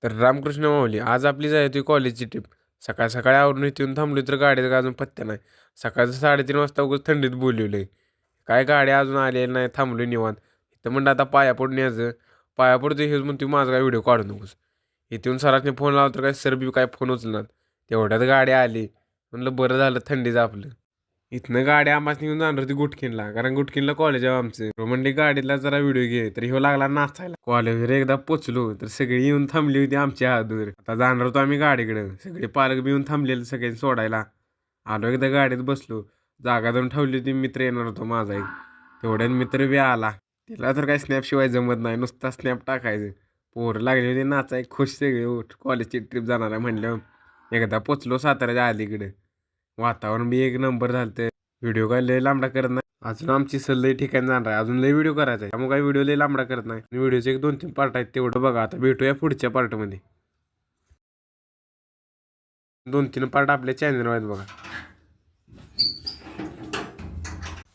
तर रामकृष्ण माऊली आज आपली जायची कॉलेजची ट्रिप. सकाळ सकाळी आवरून इथे येऊन थांबलो तर गाडीचा अजून पत्त्या नाही. सकाळचं 3:30 वाजता उगाच थंडीत बोलवलंय. काय गाडी अजून आलेली नाही, थांबलोय निवांत. इथं म्हणलं आता पाया पडून यायचं. पाया पडतो हेच म्हणतो माझा काय व्हिडिओ काढू नकोस. इथे येऊन सरासने फोन लावला तर काय सर बी काय फोन उचलणार. तेवढ्यात गाडी आली. म्हणलं बरं झालं थंडीचं आपलं. इथनं गाडी आम्हाला घेऊन जाणार होती गुटखिनला, कारण गुटखिनला कॉलेज आहे आमचं. तो म्हणले गाडीला जरा व्हिडिओ घे, तर ह्यो लागला नाचायला. कॉलेजवर एकदा पोचलो तर सगळी येऊन थांबली होती आमच्या हातवर. आता जाणार होतो आम्ही गाडीकडे, सगळे पालक बी येऊन थांबलेले सगळ्यांनी सोडायला. आलो एकदा गाडीत बसलो, जागा देऊन ठेवली होती. मित्र येणार होतो माझा एक, तेवढ्यात मित्र बी आला. तिला तर काय स्नॅप शिवाय जमत नाही, नुसता स्नॅप टाकायचं. पोरं लागली होती नाचाय, खुश सगळे. कॉलेजची ट्रिप जाणार आहे म्हणलं. एकदा पोचलो साताऱ्याच्या अलीकडे. वातावरण बी एक नंबर झालं. व्हिडिओ काय लय लांबडा करत नाही. अजून आमची सहल लय ठिकाणी जाणार आहे, अजून लय व्हिडिओ करायचा आहे. त्यामुळे काही व्हिडिओ लय लांबडा करत नाही. व्हिडिओचे एक 2-3 पार्ट आहेत, तेवढं बघा. आता भेटूया पुढच्या पार्टमध्ये. 2-3 पार्ट आपल्या चॅनलवर आहेत बघा.